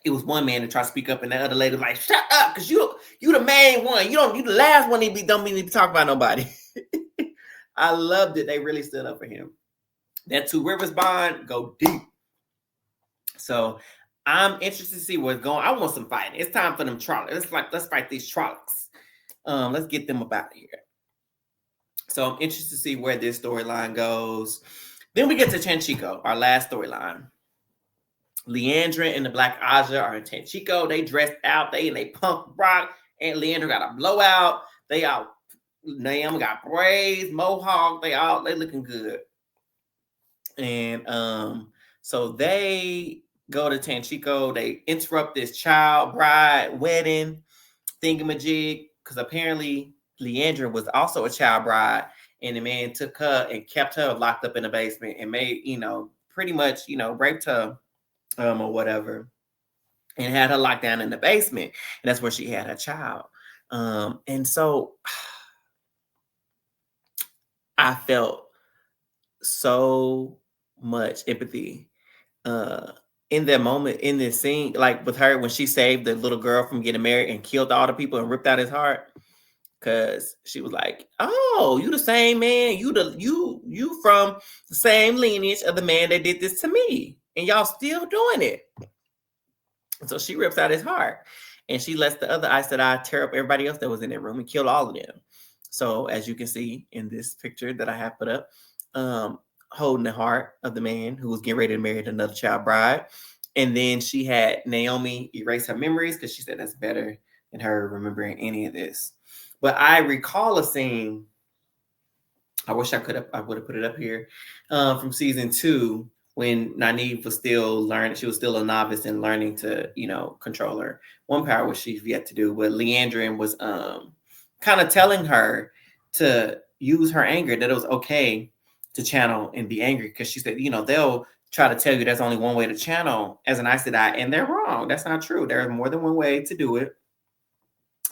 It was one man to try to speak up, and that other lady was like, "Shut up, because you the main one. You the last one. Don't need to talk about nobody." I loved it. They really stood up for him. That Two Rivers bond go deep. So I'm interested to see what's going. I want some fighting. It's time for them Trollocs. Let's fight these Trollocs. Let's get them up out of here. So I'm interested to see where this storyline goes. Then we get to Tanchico, our last storyline. Leandra and the Black Aja are in Tanchico. They dressed out. They punk rock. And Leandra got a blowout. Naomi got braids, mohawk. They looking good. And so they go to Tanchico. They interrupt this child bride wedding thingamajig because apparently Leandra was also a child bride. And the man took her and kept her locked up in the basement and made, pretty much, raped her or whatever and had her locked down in the basement. And that's where she had her child. And so I felt so much empathy in that moment, in this scene, like with her when she saved the little girl from getting married and killed all the people and ripped out his heart. Cause she was like, "Oh, you the same man? You from the same lineage of the man that did this to me, and y'all still doing it." So she rips out his heart, and she lets the other Aes Sedai tear up everybody else that was in that room and kill all of them. So as you can see in this picture that I have put up, holding the heart of the man who was getting ready to marry another child bride, and then she had Naomi erase her memories because she said that's better than her remembering any of this. But I recall a scene. I wish I would have put it up here from season 2 when Nynaeve was still learning. She was still a novice and learning to, control her one power, which she's yet to do. But Leandrin was kind of telling her to use her anger, that it was okay to channel and be angry. Because she said, they'll try to tell you there's only one way to channel as an Aes Sedai, and they're wrong. That's not true. There's more than one way to do it.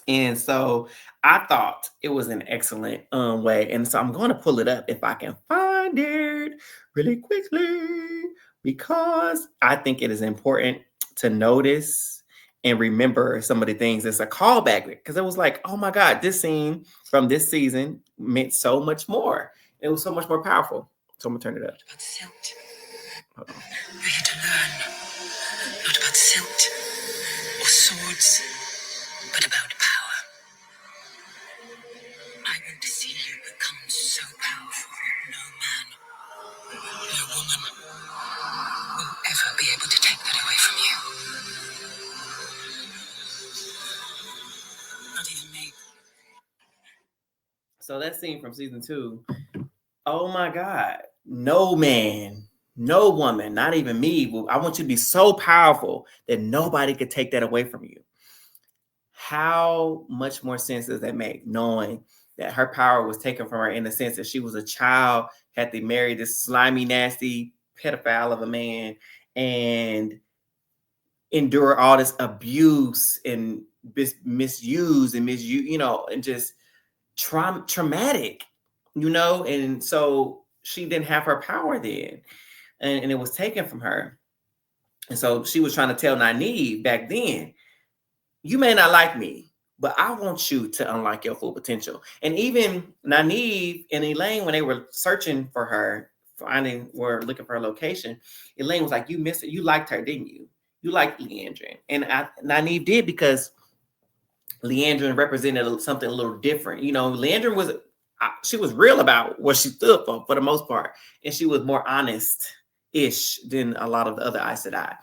And so I thought it was an excellent way. And so I'm going to pull it up if I can find it really quickly, because I think it is important to notice and remember some of the things. It's a callback, because it was like, oh my God, this scene from this season meant so much more. It was so much more powerful. So I'm going to turn it up. About silt. We're here to learn. Not about silt or swords, but about power. I want to see you become so powerful that no man, no woman will ever be able to take that away from you. Not even me. So that scene from season 2, oh my God, no man, no woman, not even me. I want you to be so powerful that nobody could take that away from you. How much more sense does that make, knowing that her power was taken from her in the sense that she was a child, had to marry this slimy, nasty pedophile of a man, and endure all this abuse and misuse and and just traumatic, and so she didn't have her power then, and it was taken from her. And so she was trying to tell Nynaeve back then, you may not like me, but I want you to unlock your full potential. And even Nynaeve and Elaine, when they were searching for her, looking for her location, Elaine was like, you missed it. You liked her, didn't you? You liked Leandrin. And Nynaeve did, because Leandrin represented something a little different. Leandrin she was real about what she stood for the most part. And she was more honest-ish than a lot of the other Aes Sedai.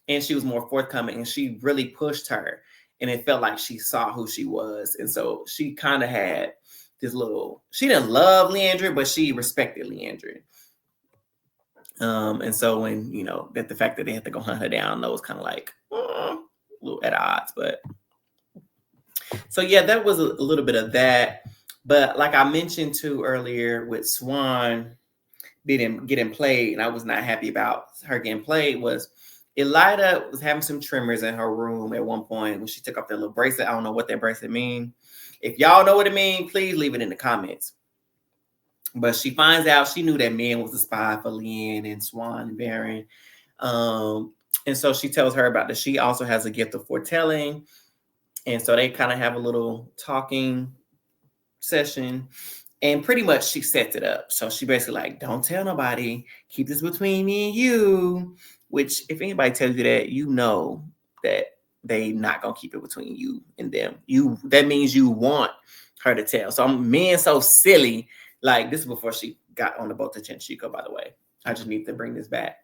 And she was more forthcoming, and she really pushed her. And it felt like she saw who she was. And so she kind of had she didn't love Leandrin, but she respected Leandrin. And so when, that the fact that they had to go hunt her down, that was kind of like a little at odds. But so yeah, that was a little bit of that. But like I mentioned too earlier, with Swan getting played, and I was not happy about her getting played, was Elida was having some tremors in her room at one point when she took off that little bracelet. I don't know what that bracelet means. If y'all know what it means, please leave it in the comments. But she finds out, she knew that man was a spy for Lien and Swan and Baron. And so she tells her about that she also has a gift of foretelling. And so they kind of have a little talking session. And pretty much she sets it up. So she basically like, don't tell nobody. Keep this between me and you. Which, if anybody tells you that, you know that they not going to keep it between you and them. That means you want her to tell. So men so silly. Like, this is before she got on the boat to Chinchico, by the way. I just need to bring this back.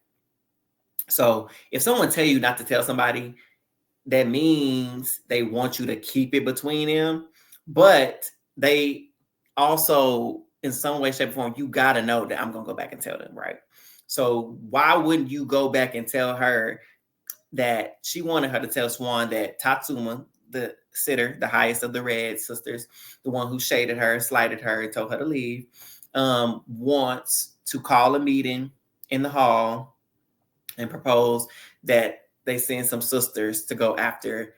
So if someone tell you not to tell somebody, that means they want you to keep it between them. But they also, in some way, shape, or form, you got to know that I'm going to go back and tell them, right? So why wouldn't you go back and tell her that she wanted her to tell Swan that Tatsuma, the sitter, the highest of the Red Sisters, the one who shaded her, slighted her, and told her to leave, wants to call a meeting in the hall and propose that they send some sisters to go after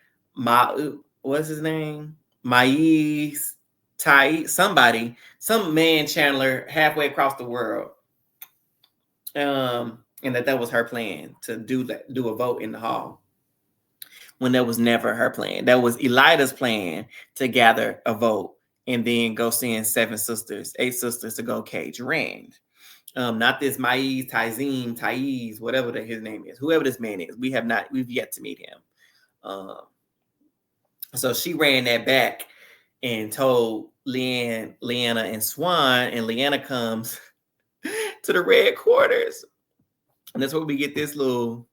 what's his name? Maiz, Tai, some man channeler halfway across the world. And that was her plan, to do a vote in the hall, when that was never her plan. That was Elida's plan, to gather a vote and then go send 8 sisters to go cage Rand. Not this Maiz, Taiz, whatever his name is, whoever this man is. We've yet to meet him. So she ran that back and told Leanna and Swan, and Leanna comes to the Red Quarters. And that's where we get this little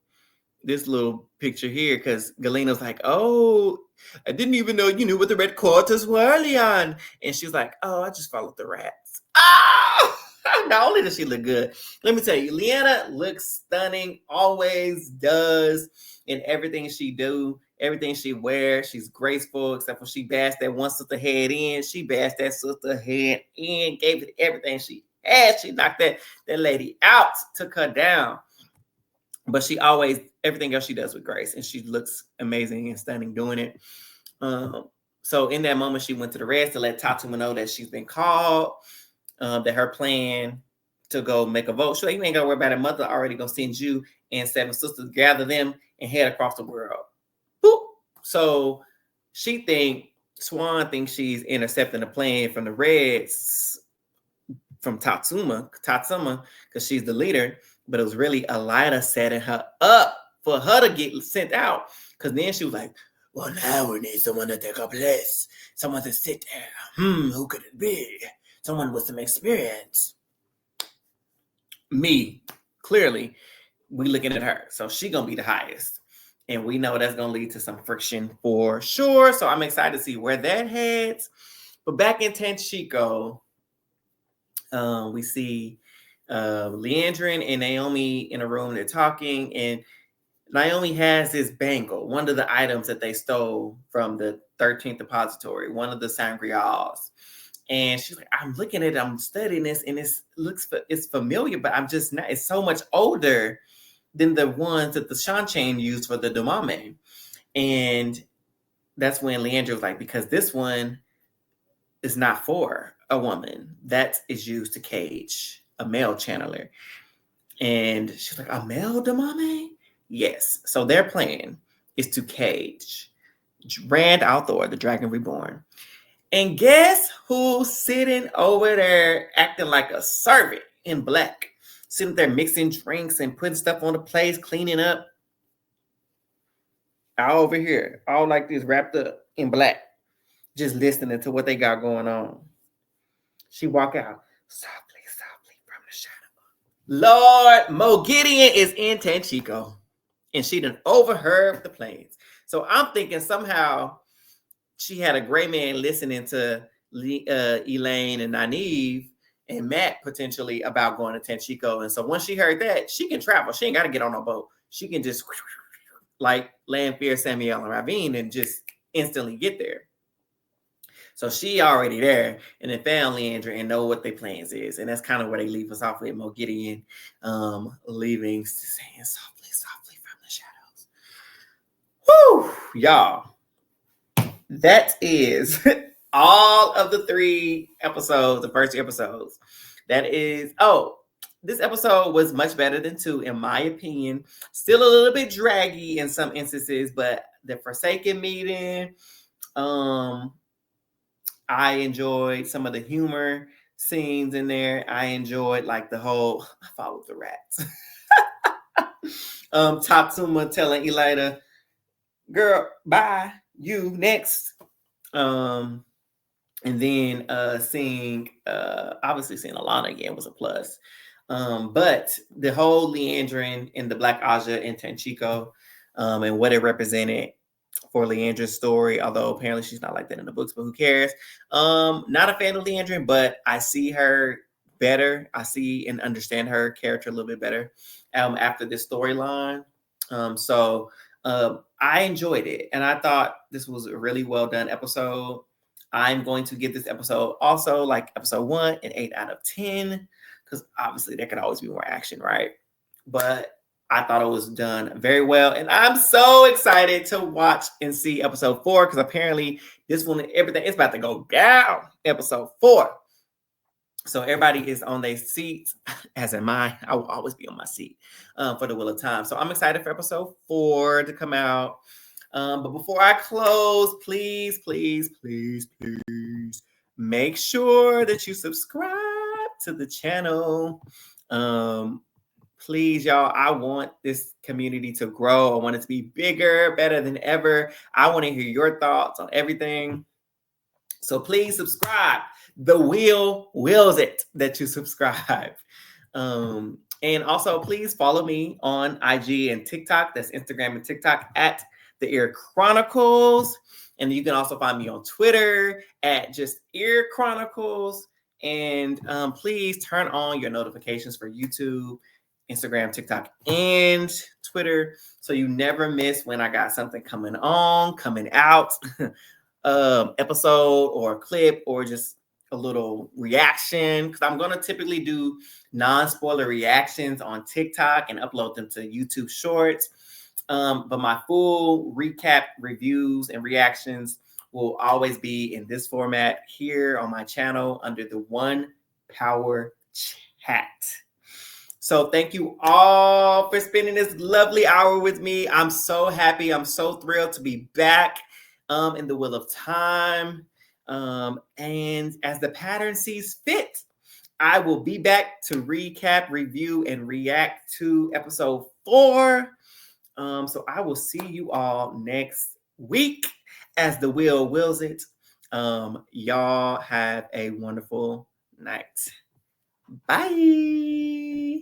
picture here, because Galeno's like, oh, I didn't even know you knew what the Red Quarters were, Leon. And she's like, oh, I just followed the rats. Oh! Not only does she look good, let me tell you, Leanna looks stunning, always does, in everything she do, everything she wears. She's graceful, except when she bashed that one sister head in. She bashed that sister head in, gave it everything she had. She knocked that lady out, took her down. But she always, everything else she does with grace, and she looks amazing and stunning doing it. So in that moment, she went to the Reds to let Tatsuma know that she's been called, that her plan to go make a vote. Sure, you ain't got to worry about it. Mother already going to send you and 7 sisters, gather them and head across the world. Boop. So Swan thinks she's intercepting the plan from the Reds, from Tatsuma, because she's the leader. But it was really Elida setting her up for her to get sent out. Because then she was like, well, now we need someone to take her place. Someone to sit there. Who could it be? Someone with some experience. Me, clearly, we looking at her. So she going to be the highest. And we know that's going to lead to some friction for sure. So I'm excited to see where that heads. But back in Tenchiko, we see Leandrin and Naomi in a room. They're talking, and Naomi has this bangle, one of the items that they stole from the 13th depository, one of the sangrials. And she's like, I'm looking at it, I'm studying this, and it's familiar, but I'm just not, it's so much older than the ones that the Shanchain used for the Domame. And that's when Leandra was like, because this one is not for a woman. That is used to cage a male channeler. And she's like, a male Domame? Yes. So their plan is to cage Rand al'Thor, the Dragon Reborn. And guess who's sitting over there acting like a servant in black? Sitting there mixing drinks and putting stuff on the plates, cleaning up. All over here, all like this, wrapped up in black, just listening to what they got going on. She walk out, softly from the shadow. Lord, Mo Gideon is in Tenchiko. And she done overheard the planes. So I'm thinking somehow she had a gray man listening to Elaine and Nynaeve and Matt potentially about going to Tenchiko. And so once she heard that, she can travel. She ain't got to get on a boat. She can just like Lanfear, Samuel, and Ravine and just instantly get there. So she already there and then found Leandra and know what their plans is. And that's kind of where they leave us off with Mo Gideon leaving, saying softly from the shadows. Whew, y'all. That is all of the 3 episodes, the first 2 episodes. That is, this episode was much better than 2, in my opinion. Still a little bit draggy in some instances, but the Forsaken meeting, I enjoyed some of the humor scenes in there. I enjoyed like the whole, I followed the rats. Tatsuma telling Elida, girl, bye, you next. And then obviously seeing Alana again was a plus. But the whole Leandrin and the Black Aja and Tenchiko, and what it represented for Leandra's story, although apparently she's not like that in the books, but who cares? Not a fan of Leandrin, but I see her better. I see and understand her character a little bit better after this storyline. So I enjoyed it, and I thought this was a really well done episode. I'm going to give this episode also like episode 1 an 8 out of 10, because obviously there could always be more action, right? But I thought it was done very well, and I'm so excited to watch and see episode 4, because apparently this one, everything is about to go down. Episode 4. So everybody is on their seats, as am I. I will always be on my seat for the Wheel of Time. So I'm excited for episode 4 to come out. But before I close, please make sure that you subscribe to the channel. Please, y'all, I want this community to grow. I want it to be bigger, better than ever. I want to hear your thoughts on everything. So please subscribe. The wheel wills it that you subscribe. And also, please follow me on IG and TikTok. That's Instagram and TikTok at the E.A.R Chronicles. And you can also find me on Twitter at just E.A.R Chronicles. And please turn on your notifications for YouTube, Instagram, TikTok, and Twitter, so you never miss when I got something coming out, episode or clip or just a little reaction, because I'm going to typically do non-spoiler reactions on TikTok and upload them to YouTube Shorts. But my full recap, reviews, and reactions will always be in this format here on my channel under the One Power Chat. So thank you all for spending this lovely hour with me. I'm so happy. I'm so thrilled to be back in the Wheel of Time. And as the pattern sees fit, I will be back to recap, review, and react to episode 4. So I will see you all next week as the wheel wills it. Y'all have a wonderful night. Bye.